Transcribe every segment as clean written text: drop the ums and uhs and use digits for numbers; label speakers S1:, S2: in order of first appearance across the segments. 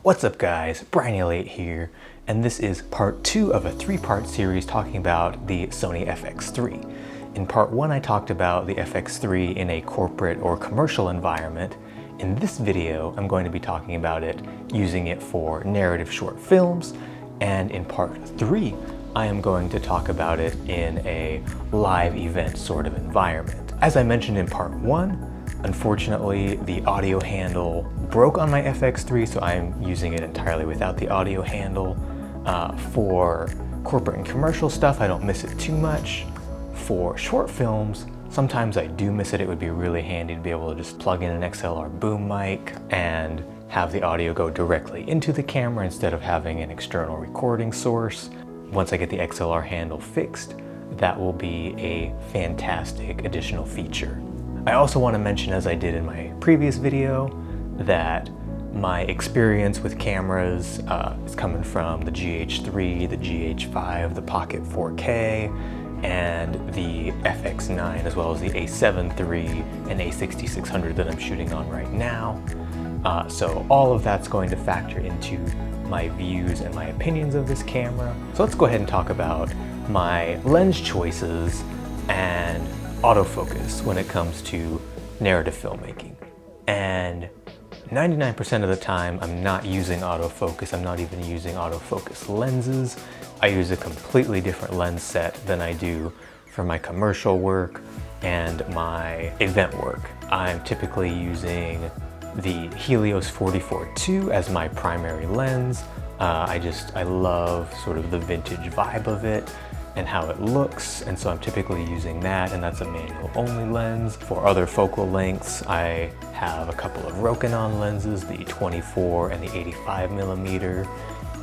S1: What's up guys, Brian8 here, and this is part 2 of a 3-part series talking about the Sony FX3. In part 1 I talked about the FX3 in a corporate or commercial environment. In this video I'm going to be talking about it using it for narrative short films, and in part 3 I am going to talk about it in a live event sort of environment. As I mentioned in part 1, unfortunately, the audio handle broke on my FX3, so I'm using it entirely without the audio handle. For corporate and commercial stuff, I don't miss it too much. For short films, sometimes I do miss it. It would be really handy to be able to just plug in an XLR boom mic and have the audio go directly into the camera instead of having an external recording source. Once I get the XLR handle fixed, that will be a fantastic additional feature. I also want to mention, as I did in my previous video, that my experience with cameras is coming from the GH3, the GH5, the Pocket 4K, and the FX9, as well as the A7 III and A6600 that I'm shooting on right now. So all of that's going to factor into my views and my opinions of this camera. So let's go ahead and talk about my lens choices and autofocus when it comes to narrative filmmaking. And 99% of the time I'm not using autofocus. I'm not even using autofocus lenses. I use a completely different lens set than I do for my commercial work and my event work. I'm typically using the Helios 44-2 as my primary lens. I love sort of the vintage vibe of it and how it looks, and so I'm typically using that, and that's a manual only lens. For other focal lengths, I have a couple of Rokinon lenses, the 24 and the 85mm,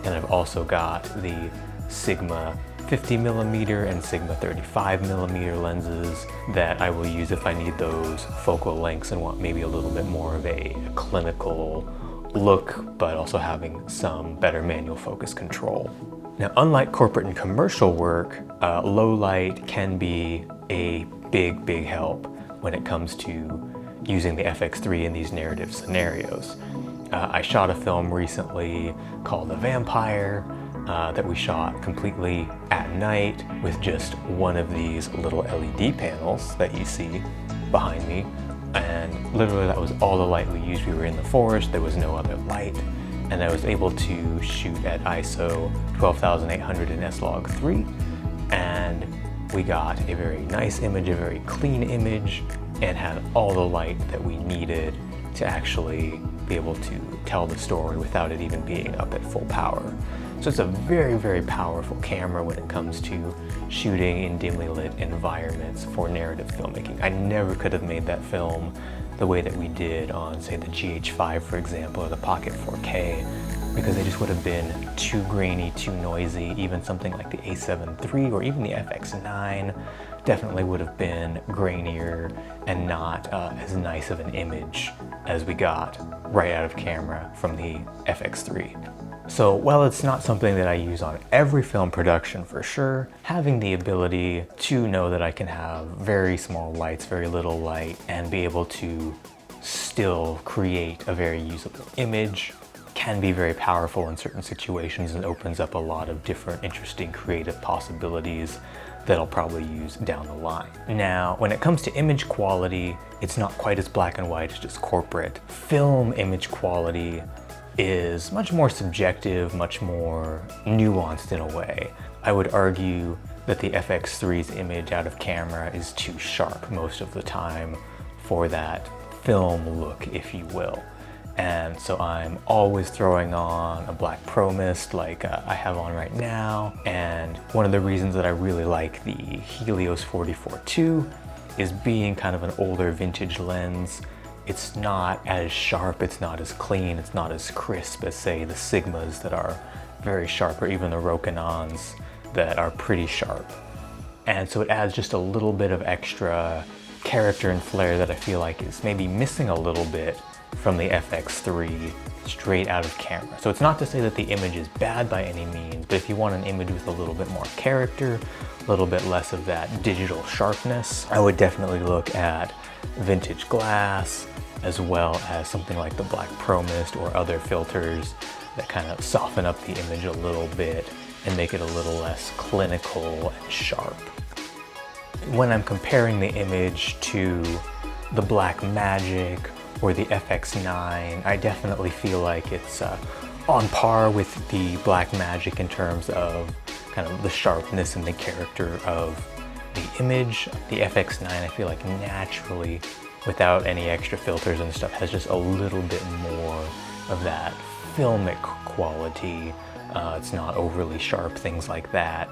S1: and I've also got the Sigma 50mm and Sigma 35mm lenses that I will use if I need those focal lengths and want maybe a little bit more of a clinical look, but also having some better manual focus control. Now, unlike corporate and commercial work, low light can be a big help when it comes to using the FX3 in these narrative scenarios. I shot a film recently called The Vampire that we shot completely at night with just one of these little LED panels that you see behind me. And literally that was all the light we used. We were in the forest, there was no other light. And I was able to shoot at ISO 12800 in S-Log3, and we got a very nice image, a very clean image, and had all the light that we needed to actually be able to tell the story without it even being up at full power. So it's a very powerful camera when it comes to shooting in dimly lit environments for narrative filmmaking. I never could have made that film the way that we did on, say, the GH5, for example, or the Pocket 4K, because they just would have been too grainy, too noisy. Even something like the A7 III or even the FX9 definitely would have been grainier and not as nice of an image as we got right out of camera from the FX3. So while it's not something that I use on every film production for sure, having the ability to know that I can have very small lights, very little light, and be able to still create a very usable image can be very powerful in certain situations and opens up a lot of different interesting creative possibilities that I'll probably use down the line. Now, when it comes to image quality, it's not quite as black and white as just corporate. Film image quality is much more subjective, much more nuanced in a way. I would argue that the FX3's image out of camera is too sharp most of the time for that film look, if you will. And so I'm always throwing on a black pro mist like I have on right now. And one of the reasons that I really like the Helios 44-2 is being kind of an older vintage lens. It's not as sharp, it's not as clean, it's not as crisp as, say, the Sigmas that are very sharp, or even the Rokinons that are pretty sharp. And so it adds just a little bit of extra character and flair that I feel like is maybe missing a little bit from the FX3 straight out of camera. So it's not to say that the image is bad by any means, but if you want an image with a little bit more character, a little bit less of that digital sharpness, I would definitely look at vintage glass, as well as something like the Black Pro Mist or other filters that kind of soften up the image a little bit and make it a little less clinical and sharp. When I'm comparing the image to the Blackmagic or the FX9, I definitely feel like it's on par with the Blackmagic in terms of kind of the sharpness and the character of the image. The FX9, I feel like naturally, without any extra filters and stuff, has just a little bit more of that filmic quality. It's not overly sharp, things like that,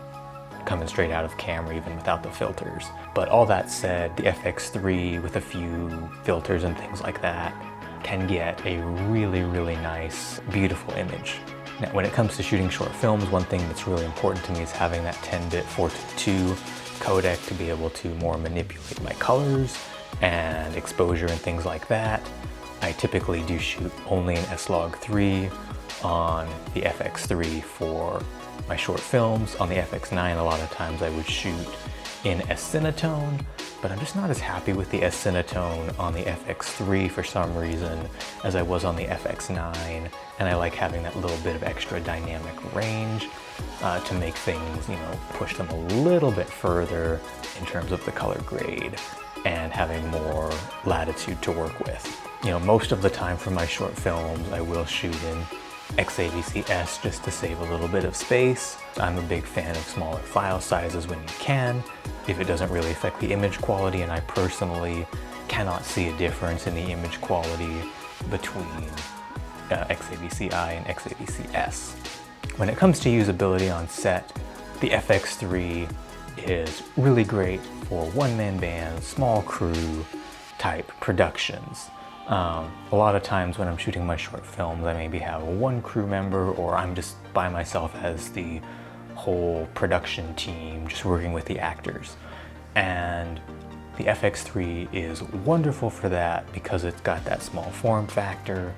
S1: coming straight out of camera even without the filters. But all that said, the FX3 with a few filters and things like that can get a really, really nice, beautiful image. Now, when it comes to shooting short films, one thing that's really important to me is having that 10-bit 4:2 codec to be able to more manipulate my colors and exposure and things like that. I typically do shoot only in S-Log3 on the FX3 for my short films. On the FX9, a lot of times I would shoot in S-Cinetone, but I'm just not as happy with the S-Cinetone on the FX3 for some reason as I was on the FX9, and I like having that little bit of extra dynamic range to make things, you know, push them a little bit further in terms of the color grade and having more latitude to work with. You know, most of the time for my short films, I will shoot in XAVC-S just to save a little bit of space. I'm a big fan of smaller file sizes when you can, if it doesn't really affect the image quality, and I personally cannot see a difference in the image quality between XAVC-I and XAVC-S. When it comes to usability on set, the FX3 is really great for one-man bands, small crew type productions. A lot of times when I'm shooting my short films, I maybe have one crew member, or I'm just by myself as the whole production team, just working with the actors. And the FX3 is wonderful for that because it's got that small form factor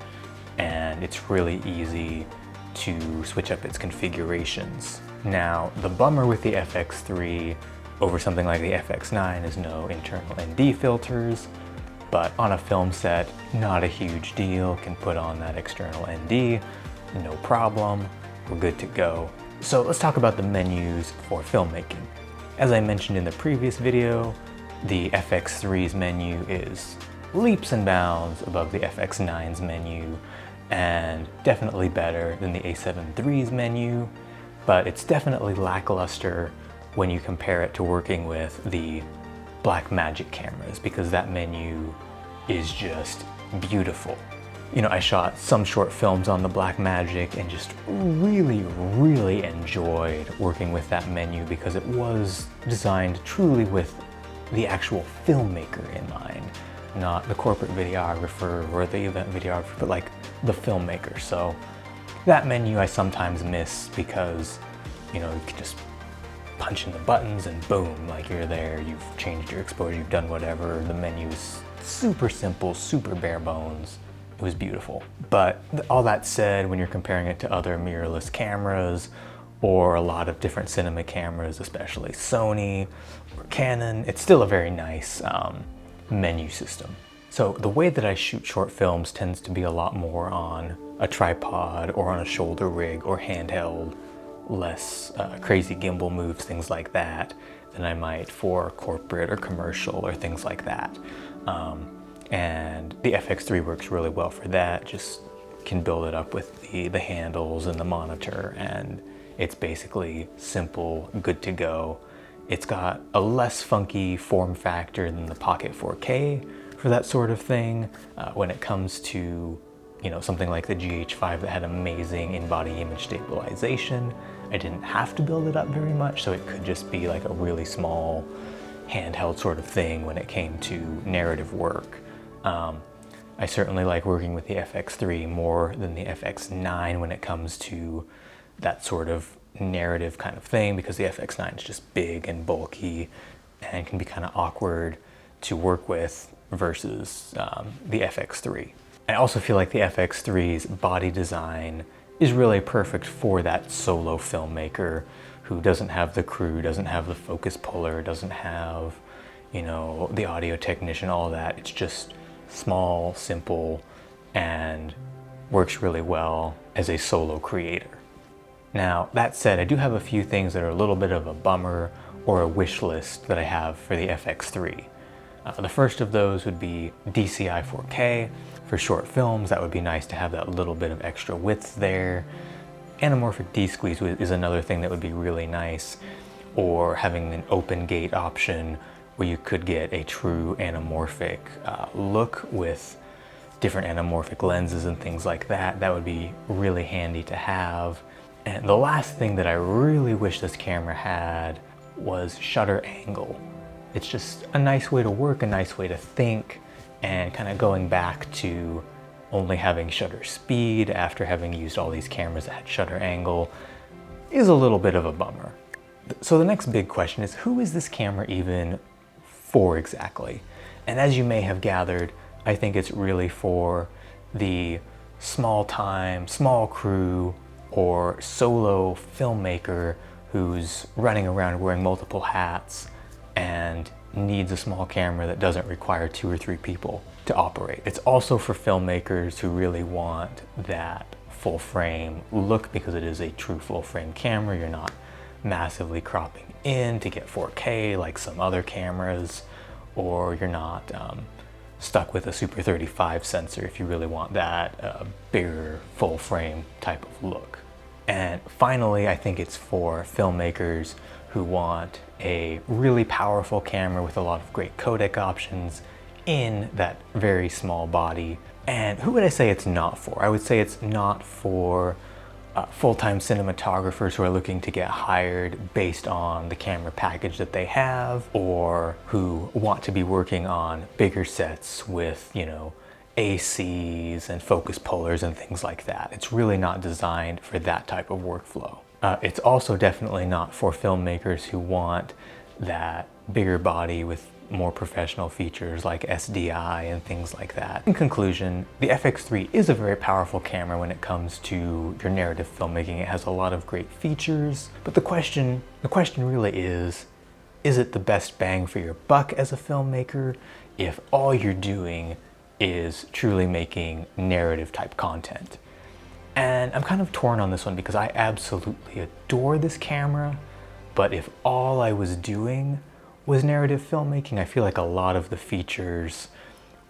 S1: and it's really easy to switch up its configurations. Now, the bummer with the FX3 over something like the FX9 is no internal ND filters. But on a film set, not a huge deal. Can put on that external ND, no problem, we're good to go. So let's talk about the menus for filmmaking. As I mentioned in the previous video, the FX3's menu is leaps and bounds above the FX9's menu, and definitely better than the A7 III's menu, but it's definitely lackluster when you compare it to working with the Blackmagic cameras, because that menu is just beautiful. You know, I shot some short films on the Blackmagic and just really, really enjoyed working with that menu because it was designed truly with the actual filmmaker in mind, not the corporate videographer or the event videographer, but like the filmmaker. So that menu I sometimes miss because, you know, you can just punch in the buttons and boom, like you're there, you've changed your exposure, you've done whatever. The menu is super simple, super bare bones. It was beautiful. But all that said, when you're comparing it to other mirrorless cameras or a lot of different cinema cameras, especially Sony or Canon, it's still a very nice menu system. So the way that I shoot short films tends to be a lot more on a tripod or on a shoulder rig or handheld, less crazy gimbal moves, things like that, than I might for corporate or commercial or things like that. And the FX3 works really well for that. Just can build it up with the handles and the monitor, and it's basically simple, good to go. It's got a less funky form factor than the Pocket 4K for that sort of thing. When it comes to, you know, something like the GH5 that had amazing in-body image stabilization, I didn't have to build it up very much, so it could just be like a really small handheld sort of thing when it came to narrative work. I certainly like working with the FX3 more than the FX9 when it comes to that sort of narrative kind of thing, because the FX9 is just big and bulky and can be kind of awkward to work with versus the FX3. I also feel like the FX3's body design is really perfect for that solo filmmaker who doesn't have the crew, doesn't have the focus puller, doesn't have, you know, the audio technician, all that. It's just small, simple, and works really well. as a solo creator. Now, that said, I do have a few things that are a little bit of a bummer or a wish list that I have for the FX3. The first of those would be DCI 4K. For short films, that would be nice to have that little bit of extra width there. Anamorphic D-squeeze is another thing that would be really nice, or having an open gate option where you could get a true anamorphic look with different anamorphic lenses and things like that. That would be really handy to have. And the last thing that I really wish this camera had was shutter angle. It's just a nice way to work, a nice way to think, and kind of going back to only having shutter speed after having used all these cameras that had shutter angle is a little bit of a bummer. So the next big question is, who is this camera even for exactly? And as you may have gathered, I think it's really for the small time, small crew, or solo filmmaker who's running around wearing multiple hats and needs a small camera that doesn't require 2 or 3 people to operate. It's also for filmmakers who really want that full frame look, because it is a true full frame camera. You're not massively cropping in to get 4K like some other cameras, or you're not stuck with a Super 35 sensor if you really want that bigger full frame type of look. And finally, I think it's for filmmakers who want a really powerful camera with a lot of great codec options in that very small body. And who would I say it's not for? I would say it's not for full-time cinematographers who are looking to get hired based on the camera package that they have, or who want to be working on bigger sets with, you know, ACs and focus pullers and things like that. It's really not designed for that type of workflow. It's also definitely not for filmmakers who want that bigger body with more professional features like SDI and things like that. In conclusion, the FX3 is a very powerful camera when it comes to your narrative filmmaking. It has a lot of great features, but the question really is it the best bang for your buck as a filmmaker if all you're doing is truly making narrative type content? And I'm kind of torn on this one, because I absolutely adore this camera, but if all I was doing was narrative filmmaking, I feel like a lot of the features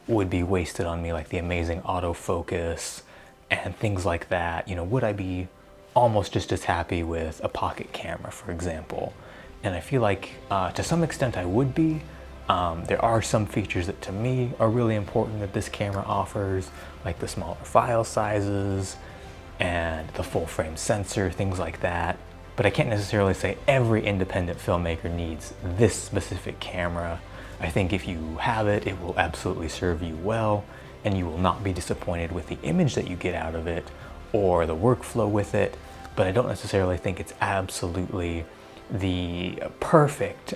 S1: would be wasted on me, like the amazing autofocus and things like that. You know, would I be almost just as happy with a pocket camera, for example? And I feel like to some extent I would be. There are some features that to me are really important that this camera offers, like the smaller file sizes and the full frame sensor, things like that. But I can't necessarily say every independent filmmaker needs this specific camera. I think if you have it, it will absolutely serve you well, and you will not be disappointed with the image that you get out of it or the workflow with it. But I don't necessarily think it's absolutely the perfect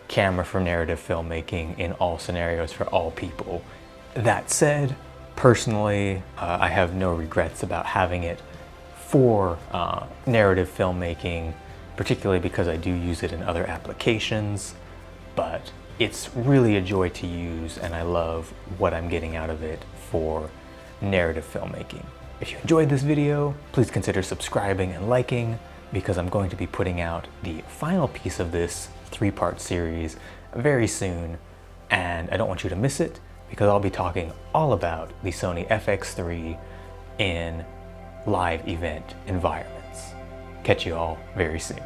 S1: camera for narrative filmmaking in all scenarios for all people. That said, personally, I have no regrets about having it for narrative filmmaking, particularly because I do use it in other applications, but it's really a joy to use, and I love what I'm getting out of it for narrative filmmaking. If you enjoyed this video, please consider subscribing and liking, because I'm going to be putting out the final piece of this 3-part series very soon, and I don't want you to miss it, because I'll be talking all about the Sony FX3 in live event environments. Catch you all very soon.